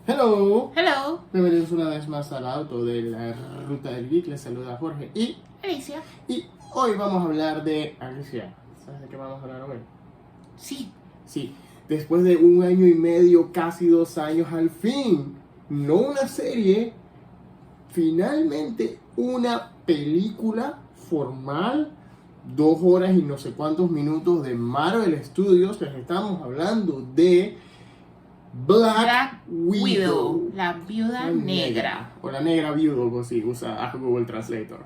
Hello, Hello, bienvenidos una vez más al auto de la Ruta del Geek. Les saluda Jorge Alicia. y hoy vamos a hablar de Alicia. ¿Sabes de qué vamos a hablar hoy? Sí, Sí, después de 1 año y medio, casi 2 años, al fin, no una serie, finalmente una película formal, 2 horas y no sé cuántos minutos de Marvel Studios. Les estamos hablando de Black Widow. la viuda negra. O la negra viuda, como si usa a Google Translator.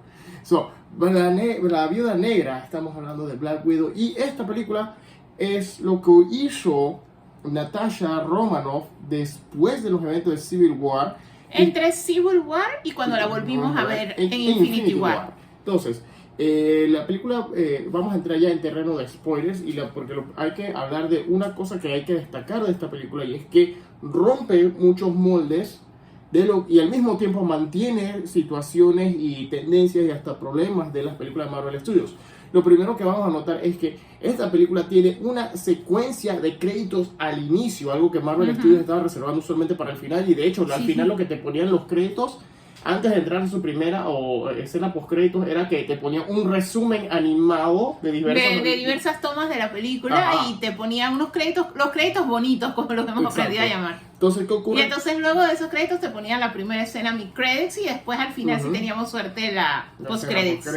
La viuda negra, estamos hablando de Black Widow. Y esta película es lo que hizo Natasha Romanoff después de los eventos de Civil War. Entre Civil War y cuando la volvimos a ver en Infinity War. Entonces, la película, vamos a entrar ya en terreno de spoilers porque hay que hablar de una cosa que hay que destacar de esta película, y es que rompe muchos moldes y al mismo tiempo mantiene situaciones y tendencias y hasta problemas de las películas de Marvel Studios. Lo primero que vamos a notar es que esta película tiene una secuencia de créditos al inicio, algo que Marvel Studios estaba reservando usualmente para el final, y de hecho al final lo que te ponían los créditos antes de entrar en su primera escena post créditos era que te ponía un resumen animado de diversas tomas de la película. Ajá. Y te ponían los créditos bonitos, como los que hemos aprendido a llamar. Entonces, ¿qué ocurre? Y entonces luego de esos créditos te ponían la primera escena mid credits y después al final, si teníamos suerte, la post credits.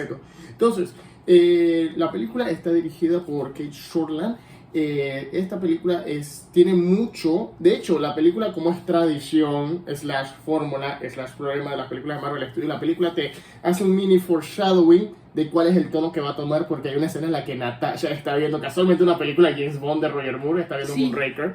Entonces, la película está dirigida por Kate Shortland. Esta película tiene mucho, de hecho la película, como es tradición / fórmula / problema de las películas de Marvel Studios, la película te hace un mini foreshadowing de cuál es el tono que va a tomar, porque hay una escena en la que Natasha está viendo casualmente una película de James Bond de Roger Moore, está viendo Moonraker.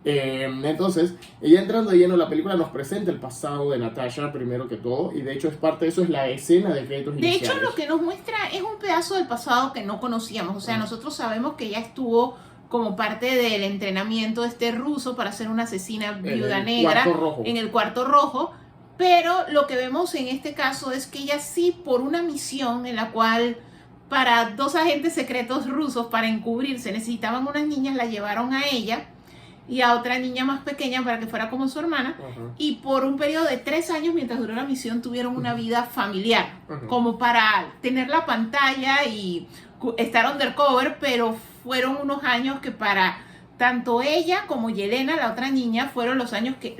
Entonces, ella entrando de lleno, la película nos presenta el pasado de Natasha primero que todo, y de hecho es parte de eso, es la escena de créditos iniciales. De hecho, lo que nos muestra es un pedazo del pasado que no conocíamos. O sea, nosotros sabemos que ella estuvo como parte del entrenamiento de este ruso para ser una asesina viuda negra en el Cuarto Rojo, pero lo que vemos en este caso es que ella sí, por una misión en la cual para 2 agentes secretos rusos para encubrirse necesitaban unas niñas, la llevaron a ella y a otra niña más pequeña para que fuera como su hermana, y por un periodo de 3 años mientras duró la misión tuvieron una vida familiar, como para tener la pantalla y estar undercover, pero fueron unos años que para tanto ella como Yelena, la otra niña, fueron los años que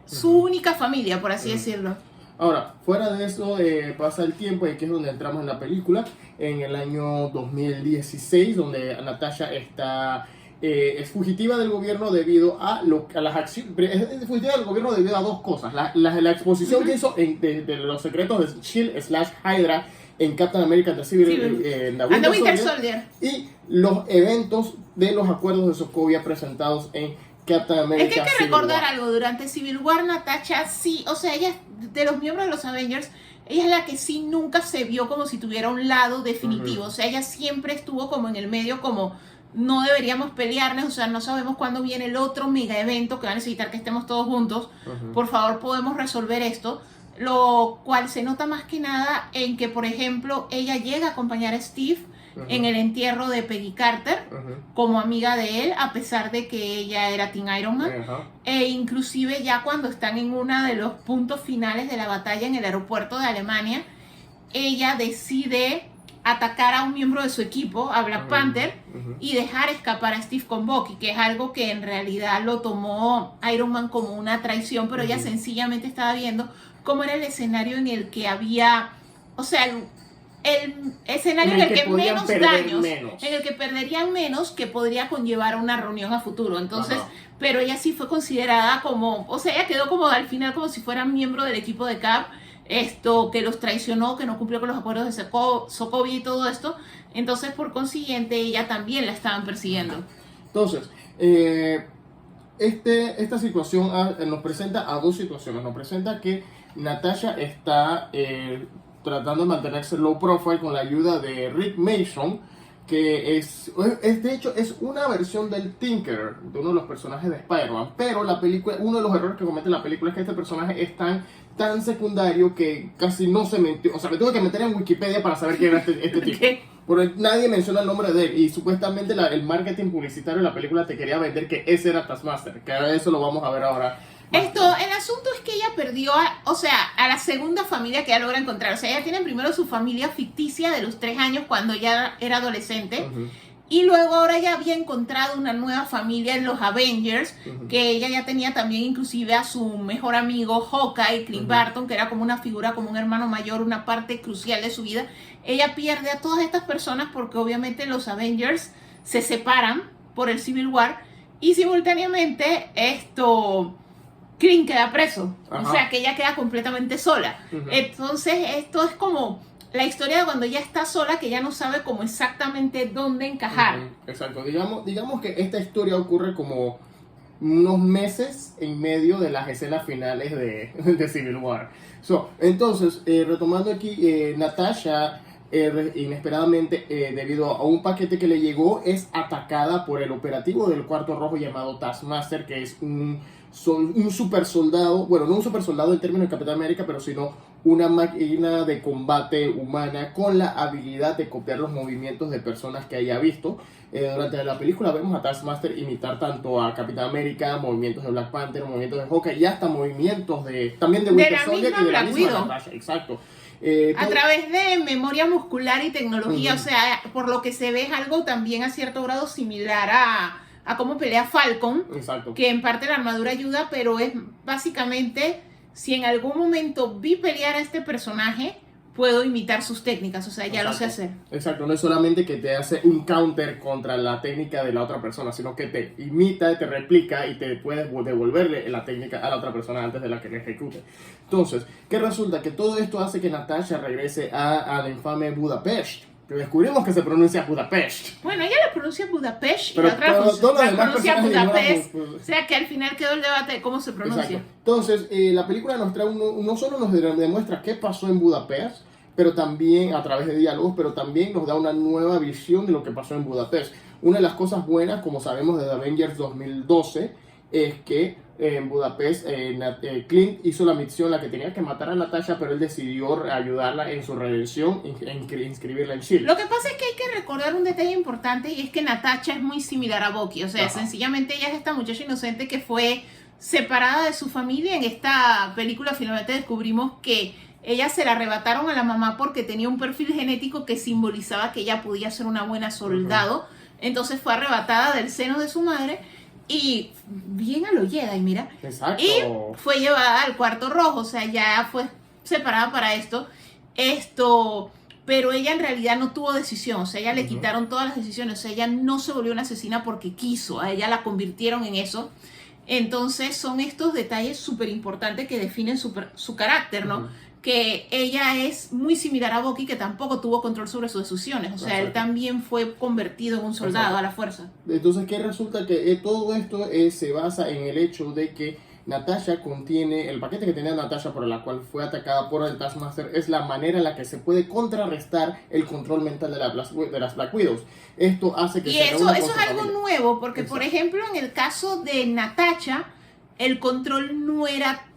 su única familia, por así decirlo. Ahora, fuera de eso, pasa el tiempo, y aquí es donde entramos en la película, en el año 2016, donde Natasha es fugitiva del gobierno debido a las acciones. Es fugitiva del gobierno debido a 2 cosas: la exposición que hizo de los secretos de S.H.I.E.L.D. / Hydra en Captain America The Winter Soldier, y los eventos de los acuerdos de Sokovia presentados en Captain America. Es que hay que recordar algo: durante Civil War, Natasha sí, o sea, ella, de los miembros de los Avengers, ella es la que sí nunca se vio como si tuviera un lado definitivo. O sea, ella siempre estuvo como en el medio, como no deberíamos pelearnos, o sea, no sabemos cuándo viene el otro mega evento que va a necesitar que estemos todos juntos. Por favor, podemos resolver esto. Lo cual se nota más que nada en que, por ejemplo, ella llega a acompañar a Steve en el entierro de Peggy Carter como amiga de él, a pesar de que ella era Teen Iron Man. E inclusive ya cuando están en uno de los puntos finales de la batalla en el aeropuerto de Alemania, ella decide atacar a un miembro de su equipo, a Black Panther, y dejar escapar a Steve con Bucky, que es algo que en realidad lo tomó Iron Man como una traición, pero ella sencillamente estaba viendo cómo era el escenario en el que había, o sea, el escenario en el que menos daños, en el que perderían menos, que podría conllevar a una reunión a futuro. Entonces, pero ella sí fue considerada como, o sea, ella quedó como al final como si fuera miembro del equipo de Cap, que los traicionó, que no cumplió con los acuerdos de Sokovia y todo esto. Entonces, por consiguiente, ella también la estaban persiguiendo. Entonces, esta situación nos presenta a 2 situaciones. Nos presenta que Natasha está tratando de mantenerse low profile con la ayuda de Rick Mason, que de hecho es una versión del Tinker, de uno de los personajes de Spider-Man, pero la película, uno de los errores que comete la película es que este personaje es tan secundario que casi no se metió, o sea, me tuve que meter en Wikipedia para saber quién era este tipo. Porque nadie menciona el nombre de él, y supuestamente el marketing publicitario de la película te quería vender que ese era Taskmaster, que eso lo vamos a ver ahora El asunto es que ella perdió, a la segunda familia que ella logra encontrar. O sea, ella tiene primero su familia ficticia de los 3 años cuando ella era adolescente. Y luego ahora ya había encontrado una nueva familia en los Avengers, que ella ya tenía también inclusive a su mejor amigo Hawkeye, Clint Barton, que era como una figura, como un hermano mayor, una parte crucial de su vida. Ella pierde a todas estas personas porque obviamente los Avengers se separan por el Civil War y simultáneamente Clint queda preso. O sea, que ella queda completamente sola. Entonces esto es como la historia de cuando ella está sola, que ya no sabe como exactamente dónde encajar. Exacto. Digamos que esta historia ocurre como unos meses en medio de las escenas finales de Civil War. Entonces, retomando aquí, Natasha inesperadamente, debido a un paquete que le llegó, es atacada por el operativo del Cuarto Rojo llamado Taskmaster, que es un super soldado, bueno, no un super soldado en términos de Capitán América, pero sino una máquina de combate humana con la habilidad de copiar los movimientos de personas que haya visto. Durante la película vemos a Taskmaster imitar tanto a Capitán América, movimientos de Black Panther, movimientos de Hawkeye y hasta movimientos también de Winter Soldier y de la misma Natasha. Exacto. A través de memoria muscular y tecnología, o sea, por lo que se ve es algo también a cierto grado similar a cómo pelea Falcon. Exacto. Que en parte la armadura ayuda, pero es básicamente, si en algún momento vi pelear a este personaje, puedo imitar sus técnicas, o sea, ya lo sé hacer. Exacto, no es solamente que te hace un counter contra la técnica de la otra persona, sino que te imita, te replica y te puedes devolverle la técnica a la otra persona antes de la que le ejecute. Entonces, ¿qué resulta? Que todo esto hace que Natasha regrese a la infame Budapest. Que descubrimos que se pronuncia Budapest. Bueno, ella le pronuncia Budapest pero y la otra la pronuncia Budapest. Pues, o sea que al final quedó el debate de cómo se pronuncia. Exacto. Entonces, la película nos trae no solo nos demuestra qué pasó en Budapest, pero también a través de diálogos, pero también nos da una nueva visión de lo que pasó en Budapest. Una de las cosas buenas, como sabemos de Avengers 2012, es que en Budapest Clint hizo la misión, la que tenía que matar a Natasha, pero él decidió ayudarla en su redención, inscribirla en S.H.I.E.L.D. Lo que pasa es que hay que recordar un detalle importante, y es que Natasha es muy similar a Bucky. O sea, sencillamente ella es esta muchacha inocente que fue separada de su familia. En esta película finalmente descubrimos que ella se la arrebataron a la mamá porque tenía un perfil genético que simbolizaba que ella podía ser una buena soldado. Entonces fue arrebatada del seno de su madre y bien a lo Jedi, mira. Exacto. Y fue llevada al Cuarto Rojo, o sea, ya fue separada para esto, pero ella en realidad no tuvo decisión, o sea, ella le quitaron todas las decisiones, o sea, ella no se volvió una asesina porque quiso, a ella la convirtieron en eso. Entonces son estos detalles súper importantes que definen su carácter, ¿no? Que ella es muy similar a Bucky, que tampoco tuvo control sobre sus decisiones. O sea, él también fue convertido en un soldado a la fuerza. Entonces, ¿qué resulta? Que todo esto se basa en el hecho de que Natasha contiene, el paquete que tenía Natasha por la cual fue atacada por el Taskmaster, es la manera en la que se puede contrarrestar el control mental de las Black Widows. Esto hace que... Y eso es algo nuevo, porque por ejemplo, en el caso de Natasha, el control no era...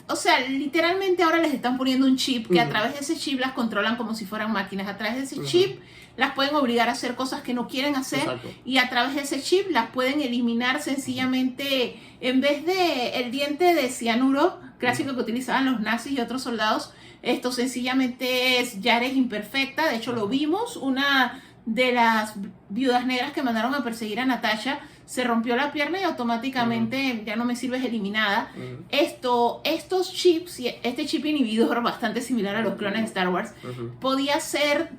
O sea, literalmente ahora les están poniendo un chip que a través de ese chip las controlan como si fueran máquinas. A través de ese chip las pueden obligar a hacer cosas que no quieren hacer. Exacto. Y a través de ese chip las pueden eliminar sencillamente. En vez de el diente de cianuro clásico que utilizaban los nazis y otros soldados, esto sencillamente ya eres imperfecta. De hecho lo vimos, una de las viudas negras que mandaron a perseguir a Natasha se rompió la pierna y automáticamente ya no me sirves eliminada. Estos chips, este chip inhibidor bastante similar a los clones de Star Wars, podía ser,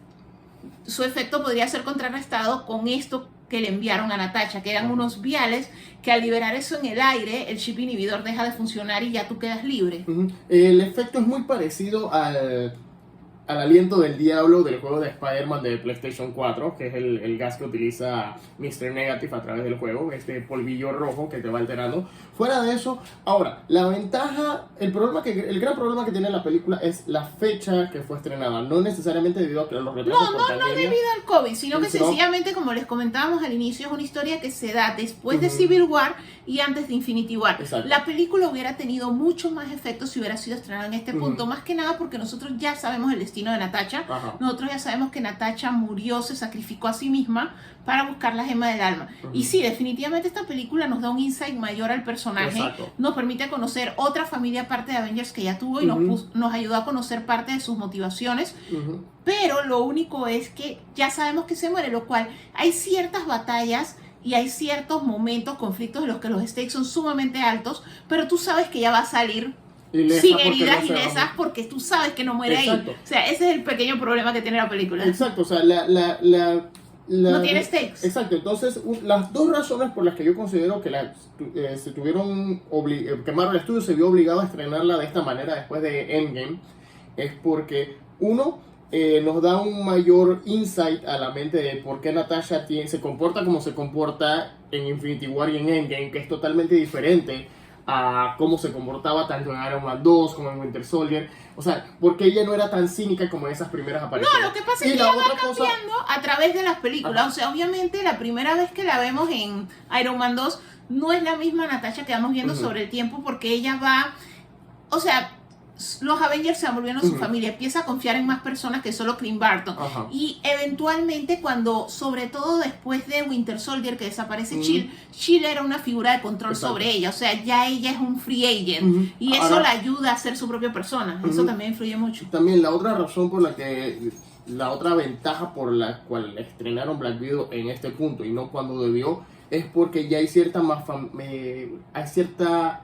su efecto podría ser contrarrestado con esto que le enviaron a Natasha, que eran unos viales que al liberar eso en el aire, el chip inhibidor deja de funcionar y ya tú quedas libre. El efecto es muy parecido al aliento del diablo del juego de Spider-Man de PlayStation 4, que es el gas que utiliza Mr. Negative a través del juego, este polvillo rojo que te va alterando. Fuera de eso, ahora, la ventaja, el gran problema que tiene la película es la fecha que fue estrenada, no necesariamente debido a los retrasos por pandemia. No debido al COVID, sino que sencillamente, como les comentábamos al inicio, es una historia que se da después de Civil War y antes de Infinity War. Exacto. La película hubiera tenido mucho más efectos si hubiera sido estrenada en este punto, más que nada porque nosotros ya sabemos el destino destino de Natasha. Ajá. Nosotros ya sabemos que Natasha murió, se sacrificó a sí misma para buscar la gema del alma. Y sí, definitivamente esta película nos da un insight mayor al personaje, Exacto. nos permite conocer otra familia aparte de Avengers que ya tuvo y nos ayudó a conocer parte de sus motivaciones. Pero lo único es que ya sabemos que se muere, lo cual hay ciertas batallas y hay ciertos momentos, conflictos en los que los stakes son sumamente altos, pero tú sabes que ya va a salir Ilesa sin porque heridas no se va a ilesas porque tú sabes que no muere Exacto. ahí. O sea, ese es el pequeño problema que tiene la película. Exacto, o sea, No tiene stakes. Exacto, entonces las dos razones por las que yo considero que se tuvieron que Marvel Studios se vio obligado a estrenarla de esta manera después de Endgame es porque uno nos da un mayor insight a la mente de por qué Natasha se comporta como se comporta en Infinity War y en Endgame, que es totalmente diferente a cómo se comportaba tanto en Iron Man 2 como en Winter Soldier. O sea, porque ella no era tan cínica como en esas primeras apariciones. No, lo que pasa es que ella va cambiando a través de las películas. Ajá. O sea, obviamente la primera vez que la vemos en Iron Man 2 no es la misma Natasha que vamos viendo sobre el tiempo porque ella va... O sea, los Avengers se van volviendo su familia, empieza a confiar en más personas que solo Clint Barton. Y eventualmente cuando, sobre todo después de Winter Soldier que desaparece Shield era una figura de control sobre ella, o sea, ya ella es un free agent y eso ahora, la ayuda a ser su propia persona, eso también influye mucho. También la otra razón por la otra ventaja por la cual estrenaron Black Widow en este punto y no cuando debió, es porque ya hay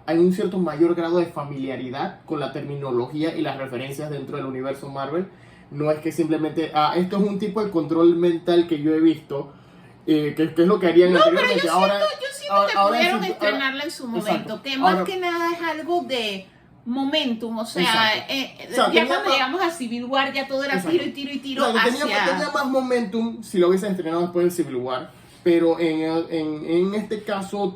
hay un cierto mayor grado de familiaridad con la terminología y las referencias dentro del universo Marvel. No es que simplemente, esto es un tipo de control mental que yo he visto, que es lo que harían anteriormente. Pero yo siento que pudieron estrenarla en su momento, que más que nada es algo de momentum, o sea, ya cuando llegamos a Civil War ya todo era tiro y tiro y tiro tenía más momentum si lo hubiesen estrenado después de Civil War. Pero en este caso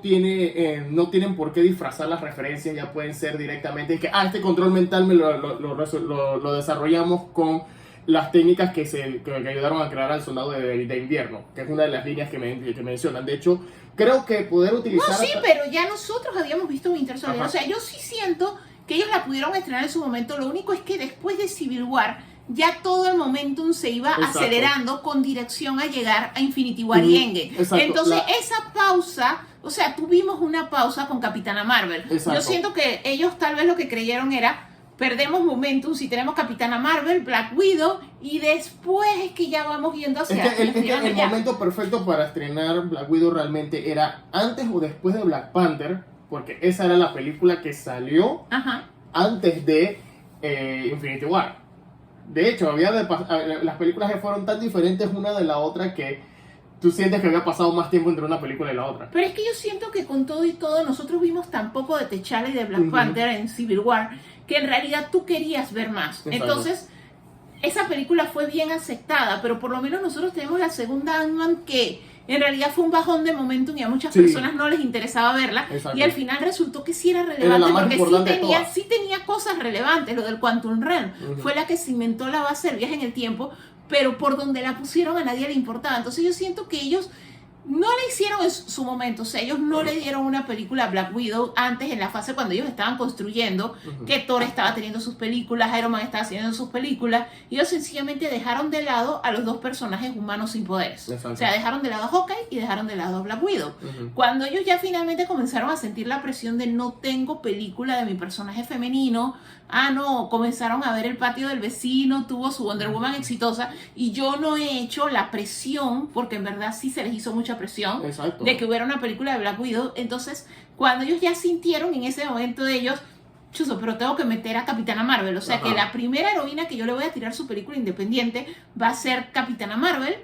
no tienen por qué disfrazar las referencias, ya pueden ser directamente que este control mental lo desarrollamos con las técnicas que ayudaron a crear al soldado de invierno, que es una de las líneas que mencionan. De hecho, creo que poder utilizar... No, sí, pero ya nosotros habíamos visto Winter Soldier. O sea, yo sí siento que ellos la pudieron estrenar en su momento. Lo único es que después de Civil War ya todo el momentum se iba acelerando con dirección a llegar a Infinity War y Endgame. Entonces esa pausa, o sea, tuvimos una pausa con Capitana Marvel. Yo siento que ellos tal vez lo que creyeron era, perdemos momentum si tenemos Capitana Marvel, Black Widow, y después es que ya vamos yendo hacia... el momento perfecto para estrenar Black Widow realmente era antes o después de Black Panther, porque esa era la película que salió antes de Infinity War. De hecho, las películas que fueron tan diferentes una de la otra que tú sientes que había pasado más tiempo entre una película y la otra. Pero es que yo siento que con todo y todo nosotros vimos tan poco de T'Challa y de Black Panther en Civil War que en realidad tú querías ver más. Entonces, esa película fue bien aceptada, pero por lo menos nosotros tenemos la segunda Ant-Man que en realidad fue un bajón de momentum y a muchas personas no les interesaba verla. Y al final resultó que sí era relevante porque sí tenía cosas relevantes. Lo del Quantum Realm fue la que cimentó la base del viaje en el tiempo, pero por donde la pusieron a nadie le importaba. Entonces yo siento que ellos no le hicieron en su momento, o sea, ellos no le dieron una película a Black Widow antes en la fase cuando ellos estaban construyendo, que Thor estaba teniendo sus películas, Iron Man estaba haciendo sus películas, y ellos sencillamente dejaron de lado a los dos personajes humanos sin poderes. O sea, dejaron de lado a Hawkeye y dejaron de lado a Black Widow. Cuando ellos ya finalmente comenzaron a sentir la presión de no tengo película de mi personaje femenino, comenzaron a ver El patio del vecino, tuvo su Wonder Woman exitosa, y yo no he hecho la presión, porque en verdad sí se les hizo mucha presión de que hubiera una película de Black Widow. Entonces, cuando ellos ya sintieron en ese momento de ellos, pero tengo que meter a Capitana Marvel, o sea que la primera heroína que yo le voy a tirar su película independiente va a ser Capitana Marvel,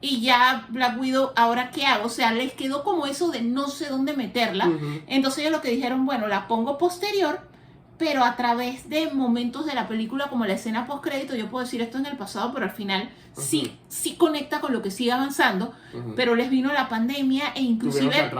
y ya Black Widow, ¿ahora qué hago? O sea, les quedó como eso de no sé dónde meterla. Entonces ellos lo que dijeron, bueno, la pongo posterior, pero a través de momentos de la película como la escena post crédito, yo puedo decir esto en el pasado, pero al final sí conecta con lo que sigue avanzando, pero les vino la pandemia e inclusive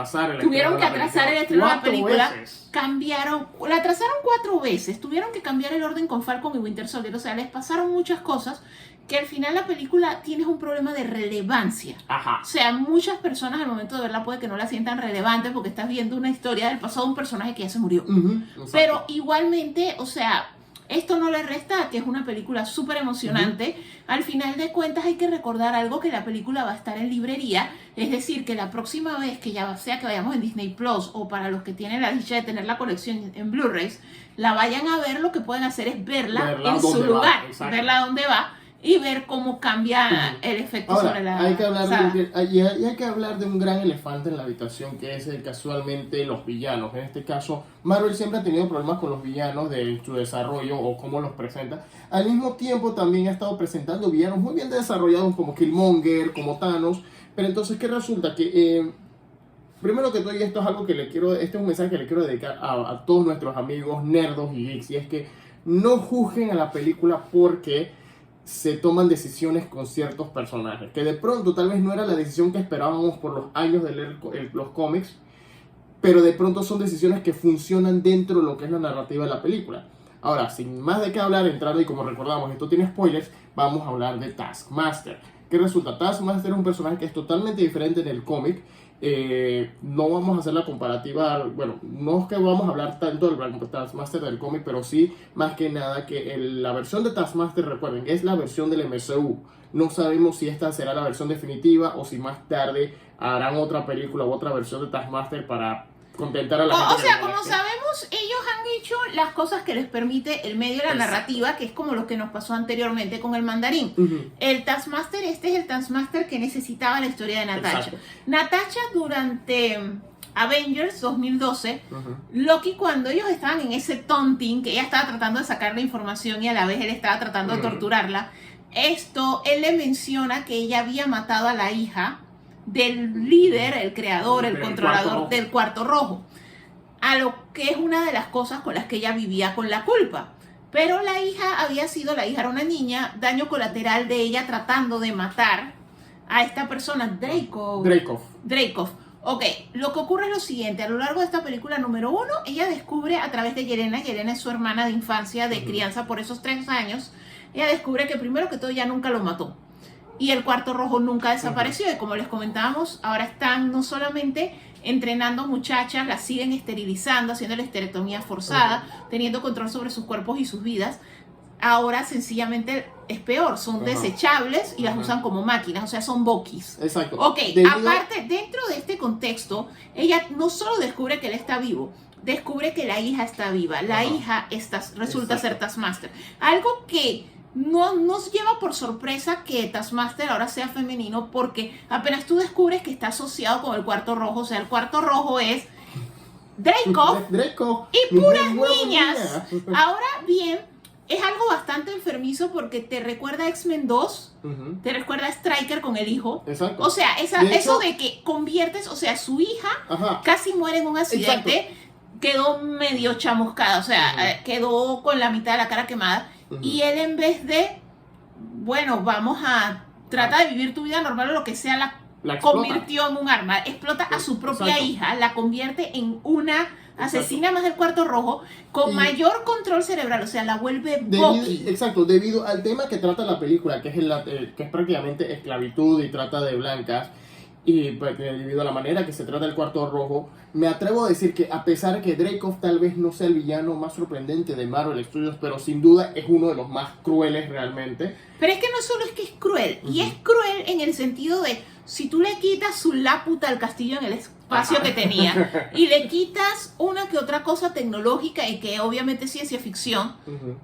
tuvieron que atrasar el estreno de la película, la atrasaron 4 veces, tuvieron que cambiar el orden con Falcon y Winter Soldier, o sea, les pasaron muchas cosas que al final la película tiene un problema de relevancia. O sea, muchas personas al momento de verla puede que no la sientan relevante porque estás viendo una historia del pasado de un personaje que ya se murió. Pero igualmente, o sea, Esto no le resta a que es una película súper emocionante. Al final de cuentas hay que recordar algo, que la película va a estar en librería, es decir, que la próxima vez que ya sea que vayamos en Disney Plus o para los que tienen la dicha de tener la colección en Blu-rays, la vayan a ver, lo que pueden hacer es verla en su lugar, verla donde va y ver cómo cambia el efecto. Ahora, sobre la... hay que hablar ¿sabes? hay que hablar de un gran elefante en la habitación, que es casualmente los villanos. En este caso, Marvel siempre ha tenido problemas con los villanos de su desarrollo o cómo los presenta. Al mismo tiempo también ha estado presentando villanos muy bien desarrollados como Killmonger, como Thanos. Pero entonces, ¿qué resulta? Que primero que todo, y esto es algo que este es un mensaje que le quiero dedicar a todos nuestros amigos nerdos y geeks, y es que no juzguen a la película porque se toman decisiones con ciertos personajes, que de pronto tal vez no era la decisión que esperábamos por los años de leer los cómics, pero de pronto son decisiones que funcionan dentro de lo que es la narrativa de la película. Ahora, sin más de qué hablar, entrando, y como recordamos, esto tiene spoilers, vamos a hablar de Taskmaster. ¿Qué resulta? Taskmaster es un personaje que es totalmente diferente en el cómic. No vamos a hacer la comparativa, bueno, no es que vamos a hablar tanto del Taskmaster del cómic, pero sí, más que nada, que la versión de Taskmaster, recuerden, es la versión del MCU. No sabemos si esta será la versión definitiva o si más tarde harán otra película u otra versión de Taskmaster para contentar a la gente. O sea, como sabemos, ellos han hecho las cosas que les permite el medio de la narrativa, que es como lo que nos pasó anteriormente con el Mandarín. El Taskmaster, este es el Taskmaster que necesitaba la historia de Natasha. Exacto. Natasha durante Avengers 2012, Loki, cuando ellos estaban en ese taunting, que ella estaba tratando de sacar la información y a la vez él estaba tratando de torturarla, él le menciona que ella había matado a la hija del líder, el creador, el controlador del Cuarto Rojo, a lo que es una de las cosas con las que ella vivía con la culpa. Pero la hija era una niña, daño colateral de ella tratando de matar a esta persona, Dreykov. Ok, lo que ocurre es lo siguiente: a lo largo de esta película número 1, ella descubre a través de Yelena es su hermana de infancia, de crianza por esos 3 años, ella descubre que primero que todo ella nunca lo mató. Y el Cuarto Rojo nunca desapareció. Y como les comentábamos, ahora están no solamente entrenando muchachas, las siguen esterilizando, haciendo la esterectomía forzada, teniendo control sobre sus cuerpos y sus vidas. Ahora sencillamente es peor, son desechables y las usan como máquinas, o sea, son bokis. Exacto. Ok, aparte, dentro de este contexto, ella no solo descubre que él está vivo, descubre que la hija está viva. La hija resulta ser Taskmaster. Algo que no nos lleva por sorpresa que Taskmaster ahora sea femenino, porque apenas tú descubres que está asociado con el Cuarto Rojo, o sea, el Cuarto Rojo es Dreykov y puras niñas. Ahora bien, es algo bastante enfermizo porque te recuerda a X-Men 2, te recuerda a Stryker con el hijo. Exacto. O sea, eso de que conviertes, o sea, su hija casi muere en un accidente, quedó medio chamuscada, o sea, quedó con la mitad de la cara quemada. Y él, en vez de, bueno, vamos a tratar de vivir tu vida normal o lo que sea, la convirtió en un arma. Explota a su propia hija, la convierte en una asesina más del Cuarto Rojo, con mayor control cerebral, o sea, la vuelve Bucky. Exacto, debido al tema que trata la película, que es prácticamente esclavitud y trata de blancas. Y pues, debido a la manera que se trata el Cuarto Rojo, me atrevo a decir que a pesar que Dreykov tal vez no sea el villano más sorprendente de Marvel Studios, pero sin duda es uno de los más crueles realmente. Pero es que no solo es que es cruel, y es cruel en el sentido de, si tú le quitas su láputa al castillo en el espacio que tenía, y le quitas una que otra cosa tecnológica y que obviamente es ciencia ficción,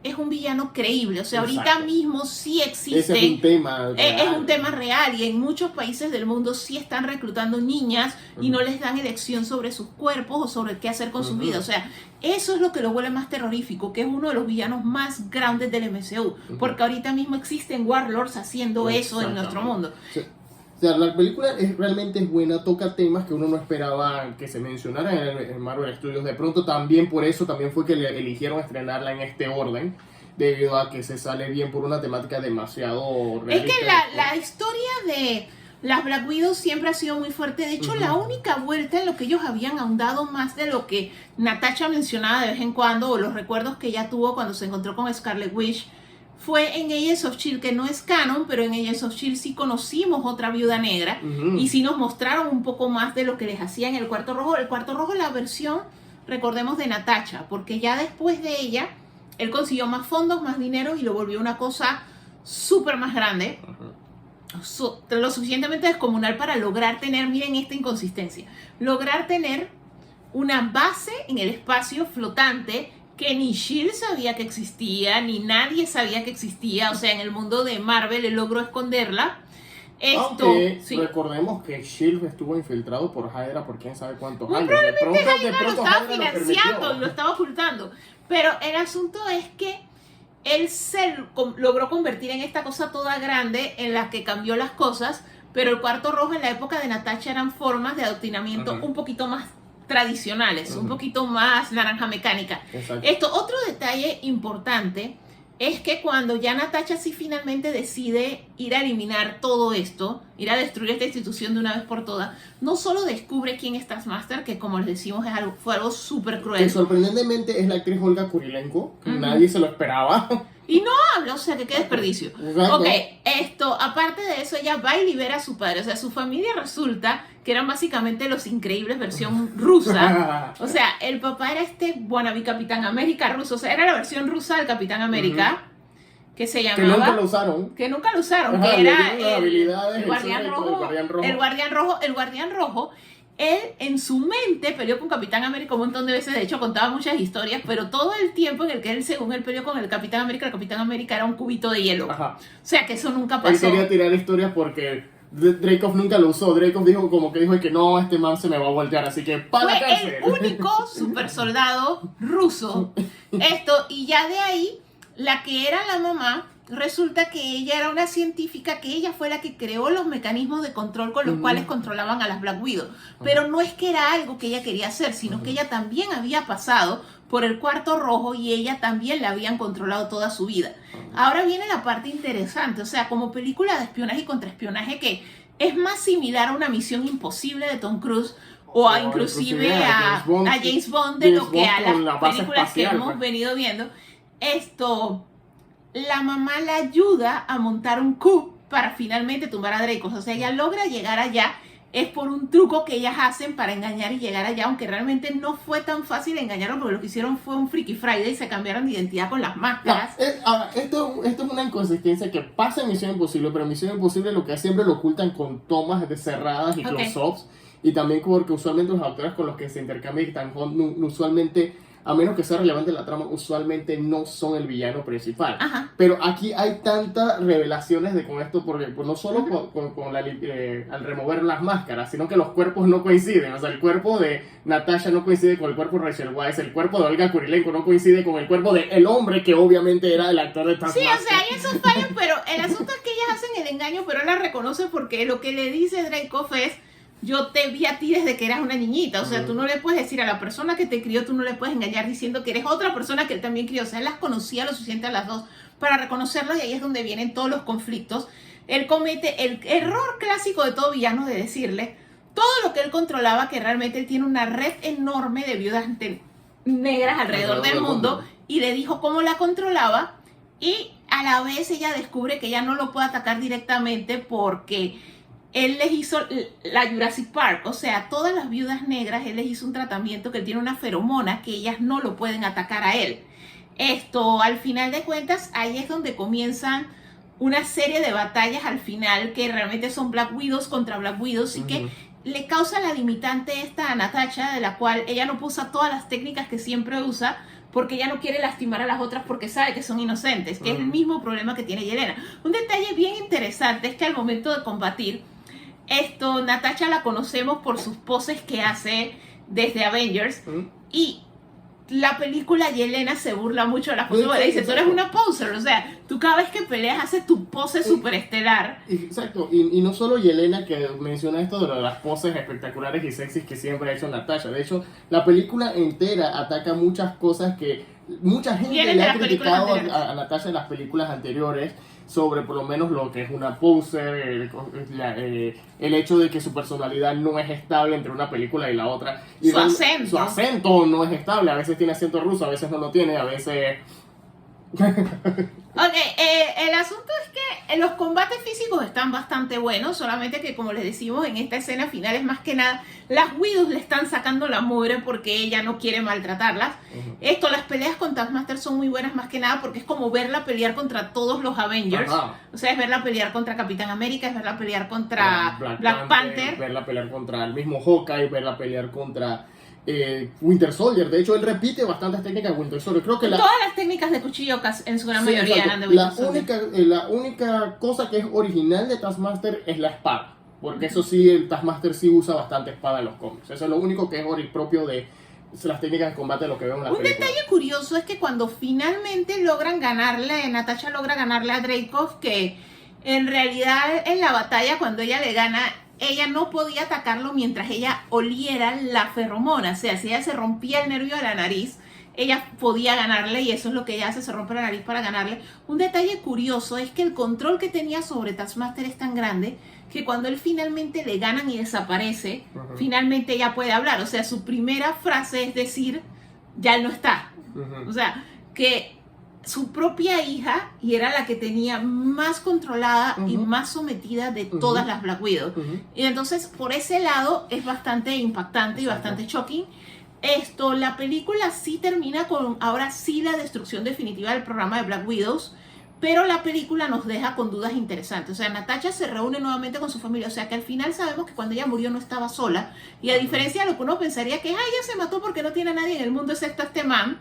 es un villano creíble. O sea, ahorita mismo sí existe. Ese es un tema real. Es un tema real, y en muchos países del mundo sí están reclutando niñas y no les dan elección sobre sus cuerpos o sobre qué hacer con sus vidas. O sea, eso es lo que lo vuelve más terrorífico, que es uno de los villanos más grandes del MCU, porque ahorita mismo existen warlords haciendo eso en nuestro mundo. Sí. O sea, la película realmente es buena, toca temas que uno no esperaba que se mencionaran en Marvel Studios. De pronto también por eso también fue que le eligieron estrenarla en este orden, debido a que se sale bien por una temática demasiado realista. Es que la historia de las Black Widow siempre ha sido muy fuerte. De hecho, la única vuelta en lo que ellos habían ahondado más de lo que Natasha mencionaba de vez en cuando, o los recuerdos que ella tuvo cuando se encontró con Scarlet Witch, fue en Agents of S.H.I.E.L.D., que no es canon, pero en Agents of S.H.I.E.L.D. sí conocimos otra Viuda Negra, y sí nos mostraron un poco más de lo que les hacía en el Cuarto Rojo. El Cuarto Rojo, la versión, recordemos, de Natasha, porque ya después de ella, él consiguió más fondos, más dinero y lo volvió una cosa súper más grande. Lo suficientemente descomunal para lograr tener, miren esta inconsistencia, lograr tener una base en el espacio flotante que ni S.H.I.E.L.D. sabía que existía, ni nadie sabía que existía. O sea, en el mundo de Marvel él logró esconderla. Aunque sí. recordemos que S.H.I.E.L.D. estuvo infiltrado por Hydra por quién sabe cuántos Muy años. probablemente Hydra lo estaba Hydra financiando y lo estaba ocultando. Pero el asunto es que él logró convertir en esta cosa toda grande en la que cambió las cosas, pero el cuarto rojo en la época de Natasha eran formas de adoctrinamiento un poquito más tradicionales, un poquito más naranja mecánica. Exacto. Otro detalle importante es que cuando ya Natasha sí finalmente decide ir a eliminar todo esto, ir a destruir esta institución de una vez por todas, no solo descubre quién es Taskmaster, que como les decimos fue algo súper cruel. Que sorprendentemente es la actriz Olga Kurilenko, nadie se lo esperaba. Y no habla, o sea, que qué desperdicio. Ok, aparte de eso, ella va y libera a su padre. O sea, su familia resulta que eran básicamente los Increíbles versión rusa. O sea, el papá era wannabe Capitán América ruso. O sea, era la versión rusa del Capitán América, que se llamaba... Que nunca lo usaron. Que nunca lo usaron, que era el Guardián Rojo. Él en su mente peleó con Capitán América un montón de veces, de hecho contaba muchas historias, pero todo el tiempo en el que él, según él peleó con el Capitán América era un cubito de hielo. Ajá. O sea que eso nunca pasó. Él quería tirar historias porque Dreykov nunca lo usó. Dreykov dijo que no, este man se me va a voltear, así que para la cárcel. Fue el único super soldado ruso. Y ya de ahí, la que era la mamá, resulta que ella era una científica, que ella fue la que creó los mecanismos de control con los cuales controlaban a las Black Widow. Pero no es que era algo que ella quería hacer, sino que ella también había pasado por el cuarto rojo y ella también la habían controlado toda su vida. Ahora viene la parte interesante, o sea, como película de espionaje y contraespionaje que es más similar a una Misión Imposible de Tom Cruise o inclusive a James Bond de lo que a las películas que hemos venido viendo. La mamá la ayuda a montar un coup para finalmente tumbar a Dreykov. O sea, ella logra llegar allá. Es por un truco que ellas hacen para engañar y llegar allá, aunque realmente no fue tan fácil engañarlo, porque lo que hicieron fue un Freaky Friday y se cambiaron de identidad con las máscaras. Esto es una inconsistencia que pasa en Misión Imposible, pero en Misión Imposible lo que siempre lo ocultan con tomas cerradas y close-ups, y también porque usualmente los actores con los que se intercambian Ethan Hunt usualmente, a menos que sea relevante la trama, usualmente no son el villano principal. Ajá. Pero aquí hay tantas revelaciones con esto, porque no solo al remover las máscaras, sino que los cuerpos no coinciden. O sea, el cuerpo de Natasha no coincide con el cuerpo de Rachel Weisz, el cuerpo de Olga Kurilenko no coincide con el cuerpo del homre que obviamente era el actor de Taskmaster. Sí, o sea, hay esos fallos, pero el asunto es que ellas hacen el engaño, pero él la reconoce porque lo que le dice Dreykov es: yo te vi a ti desde que eras una niñita. O sea, tú no le puedes decir a la persona que te crió, tú no le puedes engañar diciendo que eres otra persona que él también crió. O sea, él las conocía lo suficiente a las dos para reconocerlas, y ahí es donde vienen todos los conflictos. Él comete el error clásico de todo villano de decirle todo lo que él controlaba, que realmente él tiene una red enorme de viudas negras alrededor del mundo, y le dijo cómo la controlaba, y a la vez ella descubre que ella no lo puede atacar directamente porque él les hizo la Jurassic Park. O sea, todas las viudas negras, él les hizo un tratamiento que tiene una feromona que ellas no lo pueden atacar a él. Al final de cuentas, ahí es donde comienzan una serie de batallas al final que realmente son Black Widows contra Black Widows, y que le causa la limitante esta a Natasha, de la cual ella no usa todas las técnicas que siempre usa, porque ella no quiere lastimar a las otras porque sabe que son inocentes, que es el mismo problema que tiene Yelena. Un detalle bien interesante es que al momento de combatir, Natasha la conocemos por sus poses que hace desde Avengers, y la película Yelena se burla mucho de las poses, le dice: tú eres una poser, o sea, tú cada vez que peleas haces tu pose súper estelar. Exacto, y no solo Yelena, que menciona esto de las poses espectaculares y sexys que siempre ha hecho Natasha. De hecho, la película entera ataca muchas cosas que mucha gente le ha criticado a Natasha en las películas anteriores, sobre por lo menos lo que es una poser, el hecho de que su personalidad no es estable entre una película y la otra. Y su acento no es estable, a veces tiene acento ruso, a veces no lo tiene, a veces... Ok, el asunto es que los combates físicos están bastante buenos, solamente que como les decimos en esta escena final es más que nada, las Widows le están sacando la mugre porque ella no quiere maltratarlas. Las peleas con Taskmaster son muy buenas más que nada porque es como verla pelear contra todos los Avengers. O sea, es verla pelear contra Capitán América, es verla pelear contra Black Panther. Verla pelear contra el mismo Hawkeye, verla pelear contra... Winter Soldier, de hecho él repite bastantes técnicas de Winter Soldier. Creo que todas las técnicas de cuchillo en su gran mayoría eran de Winter Soldier. La única cosa que es original de Taskmaster es la espada, porque eso sí, el Taskmaster sí usa bastante espada en los cómics. Eso es lo único que es propio de las técnicas de combate de lo que vemos en la película. Un detalle curioso es que cuando finalmente Natasha logra ganarle a Dreykov, que en realidad en la batalla cuando ella le gana, ella no podía atacarlo mientras ella oliera la ferromona. O sea, si ella se rompía el nervio de la nariz, ella podía ganarle y eso es lo que ella hace, se rompe la nariz para ganarle. Un detalle curioso es que el control que tenía sobre Taskmaster es tan grande que cuando él finalmente le ganan y desaparece, finalmente ella puede hablar. O sea, su primera frase es decir, ya él no está. O sea, que su propia hija, y era la que tenía más controlada y más sometida de todas las Black Widow. Y entonces, por ese lado, es bastante impactante y bastante shocking. La película sí termina con, ahora sí, la destrucción definitiva del programa de Black Widows, pero la película nos deja con dudas interesantes. O sea, Natasha se reúne nuevamente con su familia, o sea que al final sabemos que cuando ella murió no estaba sola, y a diferencia de lo que uno pensaría que ella se mató porque no tiene a nadie en el mundo excepto a este man,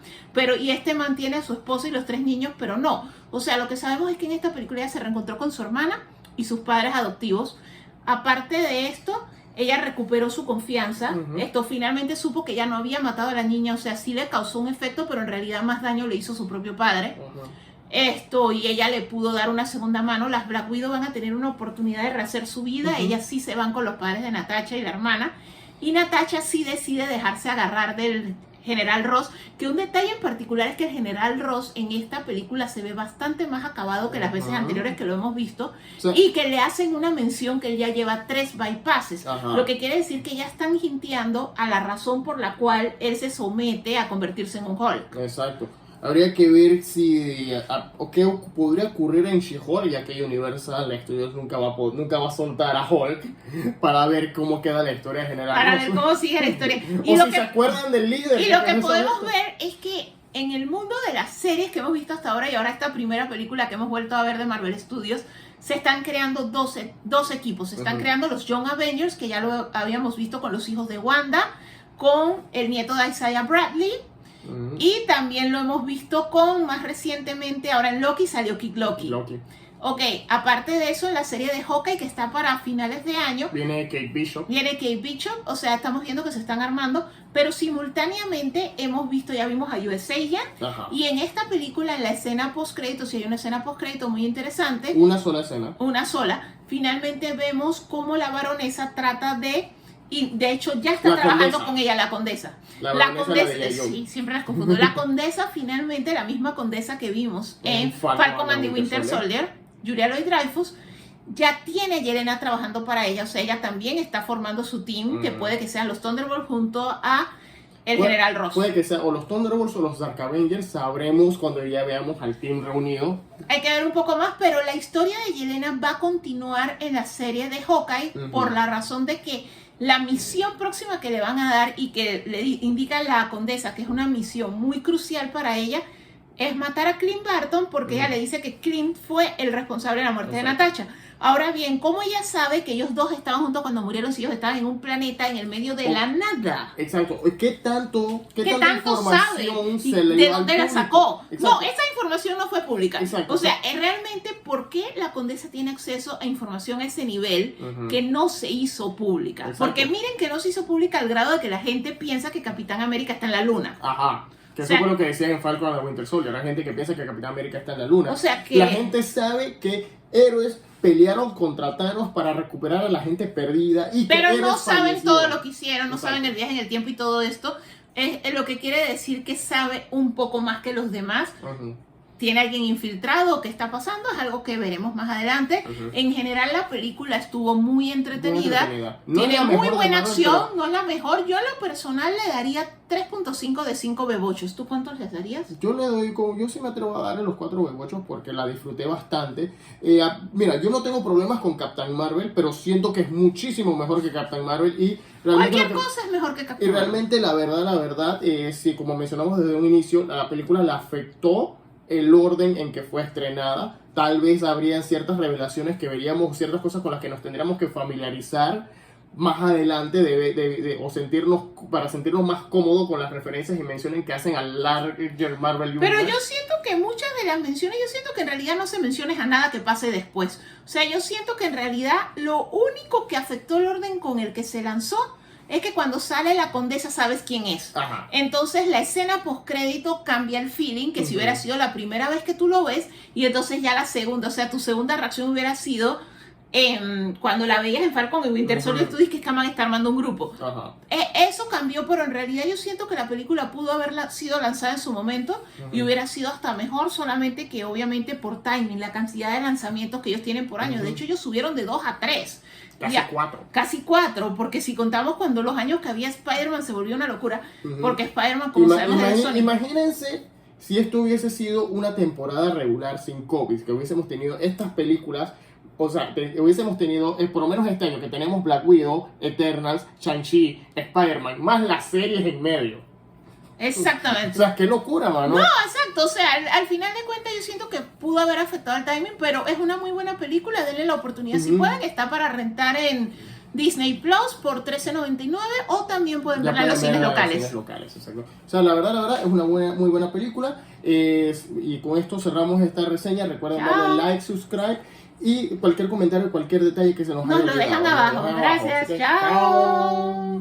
y este man tiene a su esposa y los 3 niños, pero no. O sea, lo que sabemos es que en esta película ella se reencontró con su hermana y sus padres adoptivos. Aparte de esto, ella recuperó su confianza. Finalmente supo que ella no había matado a la niña, o sea, sí le causó un efecto, pero en realidad más daño le hizo su propio padre. Y ella le pudo dar una segunda mano. Las Black Widow van a tener una oportunidad de rehacer su vida. Ellas sí se van con los padres de Natasha y la hermana, y Natasha sí decide dejarse agarrar del General Ross, que un detalle en particular es que el General Ross en esta película se ve bastante más acabado que las veces anteriores que lo hemos visto, y que le hacen una mención que él ya lleva 3 bypasses, lo que quiere decir que ya están hinteando a la razón por la cual él se somete a convertirse en un Hulk. Exacto. Habría que ver si o qué podría ocurrir en She-Hulk, ya que Universal Studios nunca va a soltar a Hulk para ver cómo queda la historia general. Para ver cómo sigue la historia. Y si se acuerdan del líder. Y lo que podemos ver es que en el mundo de las series que hemos visto hasta ahora, y ahora esta primera película que hemos vuelto a ver de Marvel Studios, se están creando dos equipos. Se están creando los Young Avengers, que ya lo habíamos visto con los hijos de Wanda, con el nieto de Isaiah Bradley. Y también lo hemos visto más recientemente, ahora en Loki salió Kid Loki. Ok, aparte de eso, en la serie de Hawkeye, que está para finales de año, viene Kate Bishop, o sea, estamos viendo que se están armando, pero simultáneamente ya vimos a US Agent, y en esta película, en la escena post-créditos, hay una escena post-crédito muy interesante. Una sola escena. Finalmente vemos cómo la baronesa trata y de hecho ya está trabajando con ella, la condesa. La condesa, sí, siempre las confundo. La condesa, finalmente, la misma condesa que vimos en Falcon and the Winter Soldier, Julia Louis-Dreyfus, ya tiene a Yelena trabajando para ella. O sea, ella también está formando su team, que puede que sean los Thunderbolts junto a General Ross. Puede que sea o los Thunderbolts o los Dark Avengers, sabremos cuando ya veamos al team reunido. Hay que ver un poco más, pero la historia de Yelena va a continuar en la serie de Hawkeye, por la razón de que la misión próxima que le van a dar y que le indica la condesa que es una misión muy crucial para ella es matar a Clint Barton, porque ella le dice que Clint fue el responsable de la muerte de Natasha. Ahora bien, ¿cómo ella sabe que ellos dos estaban juntos cuando murieron si ellos estaban en un planeta en el medio de la nada? Exacto. ¿Qué tanto sabe? ¿De dónde la sacó? No, esa información no fue pública. O sea, realmente, ¿por qué la condesa tiene acceso a información a ese nivel que no se hizo pública? Porque miren que no se hizo pública al grado de que la gente piensa que Capitán América está en la luna. Que eso fue lo que decían en Falcon and the Winter Soldier. Hay gente que piensa que Capitán América está en la luna. O sea que la gente sabe que héroes pelearon contra Thanos para recuperar a la gente perdida. Pero no saben todo lo que hicieron, no saben el viaje en el tiempo y todo esto. Es lo que quiere decir que sabe un poco más que los demás. tiene alguien infiltrado, qué está pasando, es algo que veremos más adelante. En general la película estuvo muy entretenida, No tiene es la muy mejor de buena Marvel, acción, pero no es la mejor. Yo a lo personal le daría 3.5 de 5 bebochos. ¿Tú cuántos les darías? yo sí me atrevo a darle los 4 bebochos porque la disfruté bastante. Mira, yo no tengo problemas con Captain Marvel, pero siento que es muchísimo mejor que Captain Marvel y realmente Cualquier cosa es mejor que y Captain Marvel. realmente la verdad, sí, como mencionamos desde un inicio, la película le afectó el orden en que fue estrenada. Tal vez habrían ciertas revelaciones que veríamos, ciertas cosas con las que nos tendríamos que familiarizar más adelante para sentirnos más cómodos con las referencias y menciones que hacen al larger Marvel Universe. Pero yo siento que muchas de las menciones, yo siento que en realidad no se menciones a nada que pase después. O sea, yo siento que en realidad lo único que afectó el orden con el que se lanzó es que cuando sale la condesa sabes quién es. Ajá. Entonces la escena postcrédito cambia el feeling, que si hubiera sido la primera vez que tú lo ves, y entonces ya la segunda, o sea, tu segunda reacción hubiera sido cuando la veías en Falcon y Winter Soldier, tú dices que Kaman está armando un grupo. Ajá. Eso cambió, pero en realidad yo siento que la película pudo haber sido lanzada en su momento y hubiera sido hasta mejor, solamente que obviamente por timing, la cantidad de lanzamientos que ellos tienen por año. De hecho, ellos subieron de 2 a 3. Casi 4, porque si contamos cuando los años que había Spider-Man se volvió una locura, porque Spider-Man, como sabemos, es de Sony. Imagínense si esto hubiese sido una temporada regular sin COVID, que hubiésemos tenido estas películas, o sea, hubiésemos tenido, por lo menos este año, que tenemos Black Widow, Eternals, Shang-Chi, Spider-Man, más las series en medio. Exactamente. O sea, qué locura, mano. No, exacto. O sea, al final de cuentas yo siento que pudo haber afectado el timing, pero es una muy buena película. Denle la oportunidad si pueden. Está para rentar en Disney Plus por $13.99 o también pueden verla en los cines locales. Exacto. O sea, la verdad es una muy buena película. Y con esto cerramos esta reseña. Recuerden darle like, subscribe y cualquier comentario, cualquier detalle que se nos haya olvidado. Nos lo dejan abajo. Gracias. Chao.